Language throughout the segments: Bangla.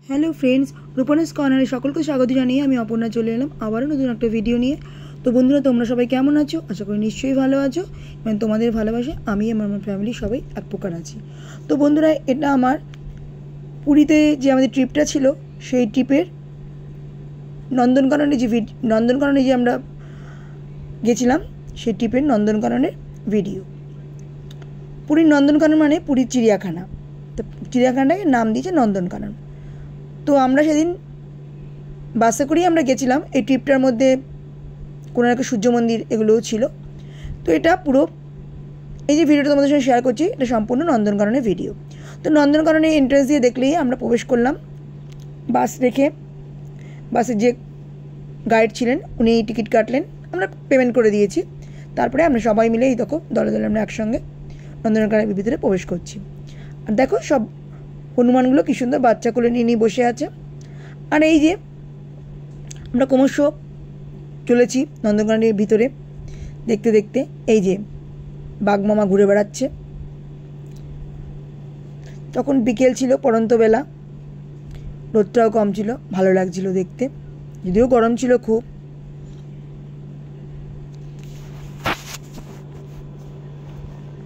হ্যালো ফ্রেন্ডস, রূপনাস কর্নারে সকলকে স্বাগত জানিয়ে আমি অপর্ণা চলে এলাম আবারও নতুন একটা ভিডিও নিয়ে। তো বন্ধুরা, তোমরা সবাই কেমন আছো? আশা করি নিশ্চয়ই ভালো আছো এবং তোমাদের ভালোবাসা আমি এবং আমার ফ্যামিলি সবাই এক প্রকার আছি। তো বন্ধুরা, এটা আমার পুরীতে যে আমাদের ট্রিপটা ছিল সেই ট্রিপের নন্দনকাননে যে আমরা গেছিলাম সেই ট্রিপের নন্দনকাননের ভিডিও। পুরীর নন্দনকানন মানে পুরীর চিড়িয়াখানা, তো চিড়িয়াখানাটাকে নাম দিয়েছে নন্দনকানন। তো আমরা সেদিন বাসে করেই আমরা গেছিলাম। এই ট্রিপটার মধ্যে কোণার্ক সূর্য মন্দির এগুলোও ছিল। তো এটা পুরো এই যে ভিডিওটা তোমাদের সঙ্গে শেয়ার করছি, এটা সম্পূর্ণ নন্দনকাননের ভিডিও। তো নন্দনকাননের এন্ট্রেন্স দিয়ে দেখলেই আমরা প্রবেশ করলাম। বাস রেখে বাসের যে গাইড ছিলেন উনি টিকিট কাটলেন, আমরা পেমেন্ট করে দিয়েছি। তারপরে আমরা সবাই মিলে এই দেখো দলে দলে আমরা একসঙ্গে নন্দনকাননের ভিতরে প্রবেশ করছি। আর দেখো সব হনুমানগুলো কী সুন্দর বাচ্চা কোলে নিয়ে বসে আছে। আর এই যে আমরা ক্রমশ চলেছি নন্দনকাননের ভিতরে, দেখতে দেখতে এই যে বাঘমামা ঘুরে বেড়াচ্ছে। তখন বিকেল ছিল, পড়ন্তবেলা, রোদটাও কম ছিল, ভালো লাগছিল দেখতে, যদিও গরম ছিল খুব।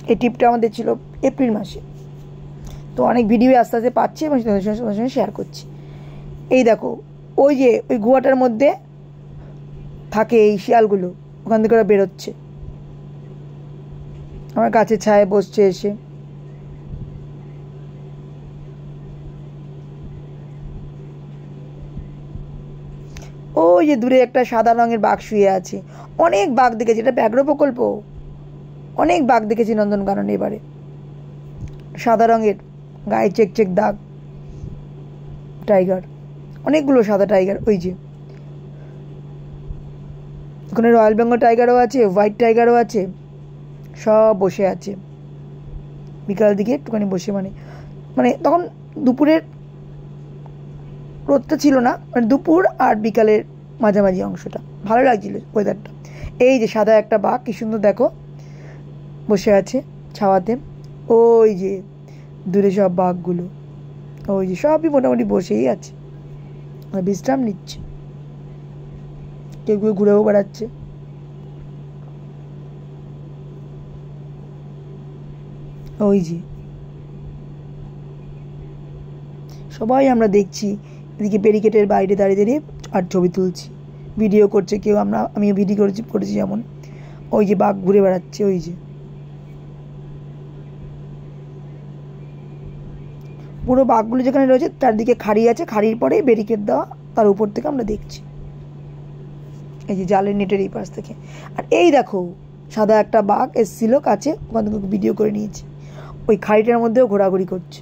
এই ট্রিপটা আমাদের ছিল এপ্রিল মাসে। তো অনেক ভিডিও আস্তে আস্তে পাচ্ছি এবং তোমাদের সঙ্গে শেয়ার করছি। এই দেখো ওই যে ওই গুহাটার মধ্যে থাকে এই শিয়ালগুলো, ওখান থেকে ওরা বেরোচ্ছে, আমার গাছের ছায়ায় বসছে এসে। ওই যে দূরে একটা সাদা রঙের বাঘ শুয়ে আছে। অনেক বাঘ দেখেছি, এটা ব্যাঘ্র প্রকল্প, অনেক বাঘ দেখেছি নন্দনকাননে এবারে। সাদা রঙের গায়ে চেক চেক দাগ, টাইগার, অনেকগুলো সাদা টাইগার। ওই যে ওখানে রয়্যাল বেঙ্গল টাইগারও আছে, হোয়াইট টাইগারও আছে, সব বসে আছে। বিকাল দিকে একটুখানি বসে মানে তখন দুপুরের রোদটা ছিল না, মানে দুপুর আর বিকালের মাঝামাঝি অংশটা ভালো লাগছিল ওয়েদারটা। এই যে সাদা একটা বাঘ কি সুন্দর দেখো বসে আছে ছাওয়াতে। ওই যে দূরে সব বাঘগুলো, ওই যে সবই মোটামুটি বসেই আছে, বিশ্রাম নিচ্ছে, কেউ কেউ ঘুরেও বেড়াচ্ছে। ওই যে সবাই আমরা দেখছি, এদিকে ব্যারিকেডের বাইরে দাঁড়িয়ে দাঁড়িয়ে আর ছবি তুলছি, ভিডিও করছে কেউ, আমিও ভিডিও করেছি যেমন। ওই যে বাঘ ঘুরে বেড়াচ্ছে, ওই যে পুরো বাঘগুলো যেখানে রয়েছে তার দিকে খাড়ি আছে, খাড়ির পরে ব্যারিকেড দেওয়া, তার উপর থেকে আমরা দেখছি এই যে জালের নেটের এই পাশ থেকে। আর এই দেখো সাদা একটা বাঘ এসেছিল কাছে, ওখান থেকে ভিডিও করে নিয়েছি, ওই খাড়িটার মধ্যেও ঘোরাঘুরি করছে।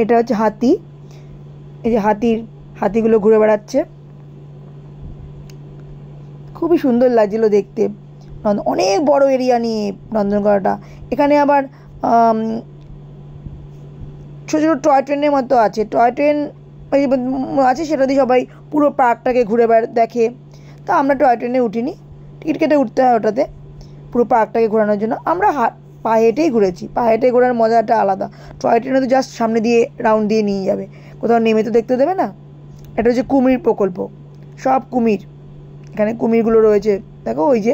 এটা হচ্ছে হাতি, এই যে হাতিগুলো ঘুরে বেড়াচ্ছে, খুবই সুন্দর লাগছিল দেখতে। অনেক বড় এরিয়া নিয়ে নন্দনকাননটা। এখানে আবার ছোটো ছোটো টয় ট্রেনের মতো আছে, টয় ট্রেন আছে, সেটা দিয়ে সবাই পুরো পার্কটাকে ঘুরে দেখে। তা আমরা টয় ট্রেনে উঠিনি, টিকিট কেটে উঠতে হয় ওটাতে পুরো পার্কটাকে ঘোরানোর জন্য। আমরা পায়ে হেঁটেই ঘুরেছি, পায়ে হেঁটে ঘোরার মজাটা আলাদা। টয় ট্রেনে তো জাস্ট সামনে দিয়ে রাউন্ড দিয়ে নিয়ে যাবে, কোথাও নেমে তো দেখতে দেবে না। এটা হচ্ছে কুমির প্রকল্প, সব কুমির, এখানে কুমিরগুলো রয়েছে দেখো। ওই যে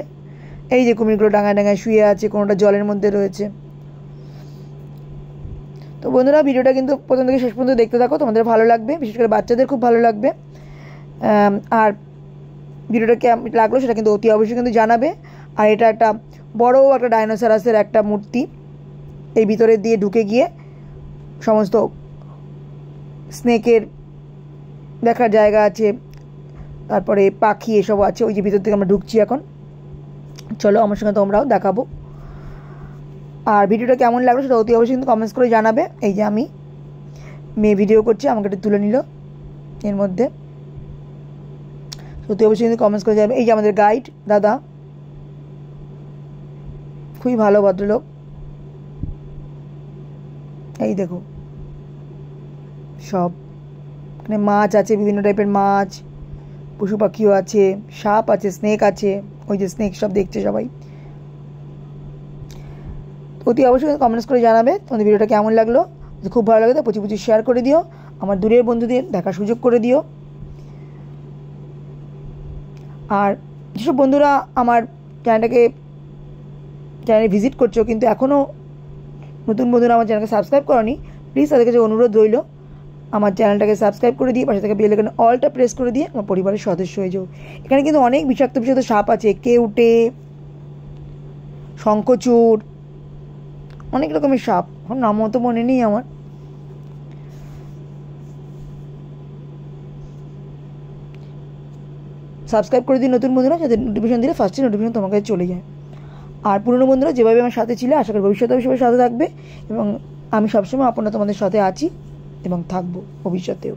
এই যে কুমিরগুলো ডাঙায় ডাঙায় শুয়ে আছে, কোনোটা জলের মধ্যে রয়েছে। তো বন্ধুরা, ভিডিওটা কিন্তু প্রথম থেকে শেষ পর্যন্ত দেখতে থাকো, তোমাদের ভালো লাগবে, বিশেষ করে বাচ্চাদের খুব ভালো লাগবে। আর ভিডিওটা কেমন লাগলো সেটা কিন্তু অতি অবশ্যই কিন্তু জানাবে। আর এটা একটা বড় একটা ডাইনোসরাসের একটা মূর্তি, এই ভিতরে দিয়ে ঢুকে গিয়ে সমস্ত স্নেকের দেখার জায়গা আছে, তারপরে পাখি এসব আছে। ওই যে ভিতর থেকে আমরা ঢুকছি এখন, চলো আমার সঙ্গে তোমরাও দেখাবো। আর ভিডিওটা কেমন লাগলো সেটা অতি অবশ্যই কিন্তু কমেন্টস করে জানাবে। এই যে আমি মেয়ে ভিডিও করছি, আমাকে একটু তুলে নিল এর মধ্যে, অতি অবশ্যই কিন্তু কমেন্টস করে যাবে। এই যে আমাদের গাইড দাদা, খুবই ভালো ভদ্রলোক। এই দেখো সব এখানে মাছ আছে, বিভিন্ন টাইপের মাছ, পশু পাখিও আছে, সাপ আছে, স্নেক আছে। ওই যে স্নেক সব দেখছে সবাই। অতি অবশ্যই কমেন্টস করে জানাবে তোমাদের ভিডিওটা কেমন লাগলো। যদি খুব ভালো লাগে তো প্রচুর শেয়ার করে দিও, আমার দূরের বন্ধুদের দেখার সুযোগ করে দিও। আর যেসব বন্ধুরা আমার চ্যানেলে ভিজিট করছো কিন্তু এখনও নতুন বন্ধুরা আমার চ্যানেলকে সাবস্ক্রাইব করোনি, প্লিজ তাদের কাছে অনুরোধ রইল আমার চ্যানেলটাকে সাবস্ক্রাইব করে দিয়ে পাশে থেকে বেল আইকন অলটা প্রেস করে দিয়ে আমার পরিবারের সদস্য হয়ে যাও। এখানে কিন্তু অনেক বিষাক্ত সাপ আছে, কেউটে, শঙ্খচূড়, অনেক রকমের সাপ, এখন নামও তো মনে নেই আমার। সাবস্ক্রাইব করে দিই নতুন বন্ধুরা, যাতে নোটিফিকেশন দিলে ফার্স্টে নোটিফিকেশন তোমার কাছে চলে যায়। আর পুরনো বন্ধুরা যেভাবে আমার সাথে ছিল, আশা করি ভবিষ্যতেও সবাই সাথে থাকবে, এবং আমি সবসময় আপনারা তোমাদের সাথে আছি এবং থাকবো ভবিষ্যতেও।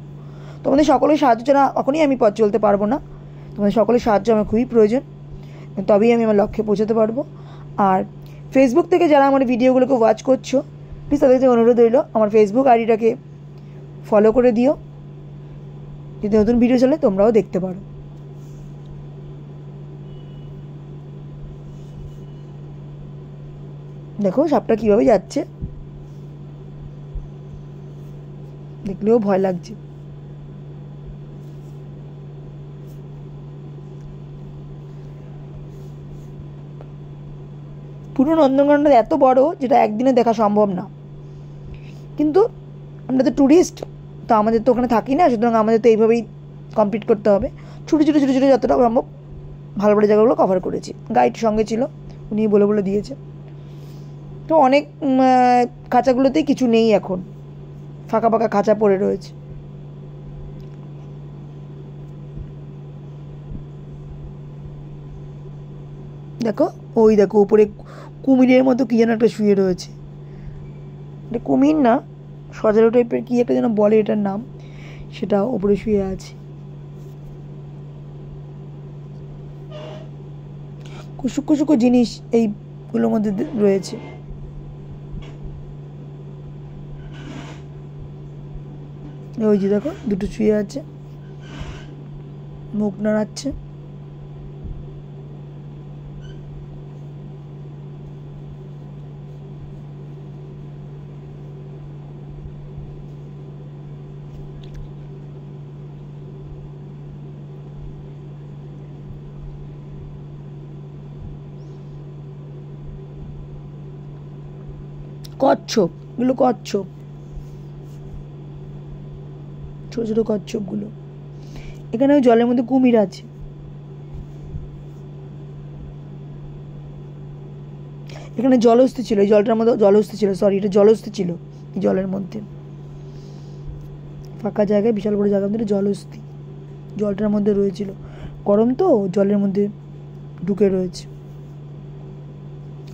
তোমাদের সকলের সাহায্য ছাড়া কখনই আমি পথ চলতে পারবো না। তোমাদের সকলের সাহায্য আমার খুবই প্রয়োজন, তবেই আমি আমার লক্ষ্যে পৌঁছাতে পারবো। আর ফেসবুক থেকে যারা আমার ভিডিওগুলোকে ওয়াচ করছো, প্লিজ তাদের কাছে অনুরোধ রইল আমার ফেসবুক আইডিটাকে ফলো করে দিও, যদি নতুন ভিডিও চলে তোমরাও দেখতে পারো। দেখো সাপটা কীভাবে যাচ্ছে, দেখলেও ভয় লাগছে। পুরো নন্দনকাননটা এত বড় যেটা একদিনে দেখা সম্ভব না, কিন্তু আমরা তো ট্যুরিস্ট, তো আমাদের তো ওখানে থাকি না, সুতরাং আমাদের তো এইভাবেই কমপ্লিট করতে হবে। ছোটো ছোটো ছোটো ছোটো যতটা সম্ভব ভালো ভালো জায়গাগুলো কভার করেছি, গাইড সঙ্গে ছিল, উনি বলে দিয়েছে। তো অনেক খাঁচাগুলোতেই কিছু নেই, এখন ফাঁকা ফাঁকা খাঁচা পড়ে রয়েছে। দেখো ওই দেখো উপরে কুমিরের মতো কী যেন একটা শুয়ে রয়েছে, এটা কুমির না, সজারু টাইপের কী একটা যেন বলে এটার নাম, সেটা উপরে শুয়ে আছে। কুসুকো জিনিস এইগুলোর মধ্যে রয়েছে। ওই যে দেখো দুটো শুয়ে আছে, মুখ নাড়াচ্ছে। কচ্ছপ, এগুলো কচ্ছপ, ছোটো ছোটো কচ্ছপগুলো। এখানে ওই জলের মধ্যে কুমির আছে। এখানে জলহস্তী ছিল, এই জলটার মধ্যে জলহস্তী ছিল, সরি এটা জলহস্তী ছিল এই জলের মধ্যে, ফাঁকা জায়গায় বিশাল বড় জায়গার মধ্যে জলহস্তী জলটার মধ্যে রয়েছিল। গরম তো জলের মধ্যে ঢুকে রয়েছে।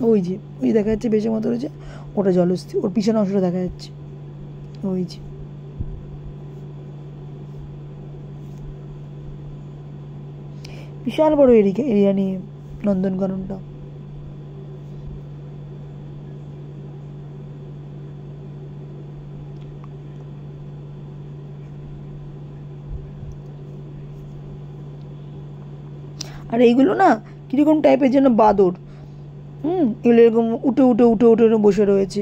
ওই যে ওই দেখা যাচ্ছে বেশের মতো রয়েছে, ওটা জলহস্তী, ওর পিছনে অংশটা দেখা যাচ্ছে। ওই যে বিশাল বড় এরিয়া নিয়ে নন্দনকাননটা। আর এইগুলো না কীরকম টাইপের যেন বাদর, এগুলো এরকম উঠে উঠে উঠে উঠে বসে রয়েছে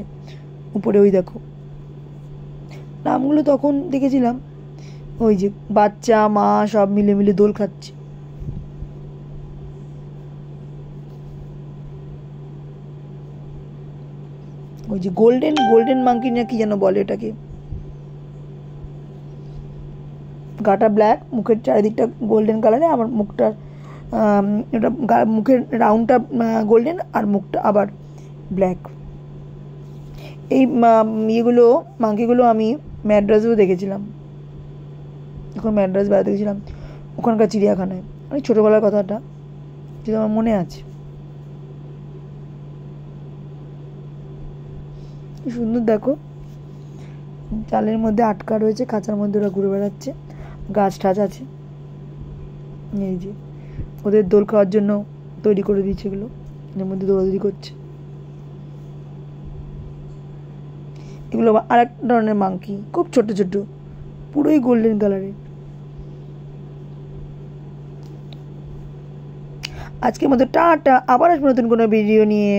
উপরে। ওই দেখো নামগুলো তখন দেখেছিলাম, ওই যে বাচ্চা মা সব মিলে মিলে দোল খাচ্ছে। ওই যে গোল্ডেন মাঙ্কি না কি যেন বলে এটাকে, গাটা ব্ল্যাক, মুখের চারিদিকটা গোল্ডেন কালারে, আমার মুখটা এটা মুখের রাউন্ডটা গোল্ডেন আর মুখটা আবার ব্ল্যাক। এই ইয়েগুলো মাঙ্কিগুলো আমি ম্যাড্রাসেও দেখেছিলাম, যখন ম্যাড্রাস বেড়াতে গেছিলাম ওখানকার চিড়িয়াখানায়, অনেক ছোটোবেলার কথাটা, যেটা আমার মনে আছে। কি সুন্দর দেখো, জালের মধ্যে আটকা রয়েছে, খাঁচার মধ্যে ওরা ঘুরে বেড়াচ্ছে, গাছ টাছ আছে। এই যে ওদের দোল খাওয়ার জন্য তৈরি করে দিয়েছে এগুলো, এর মধ্যে দৌড়াদৌড়ি করছে। এগুলো আর এক ধরনের মাংকি, খুব ছোট ছোট, পুরোই গোল্ডেন কালারের। আজকের মতো টাটা, আবার আসবো নতুন কোনো ভিডিও নিয়ে।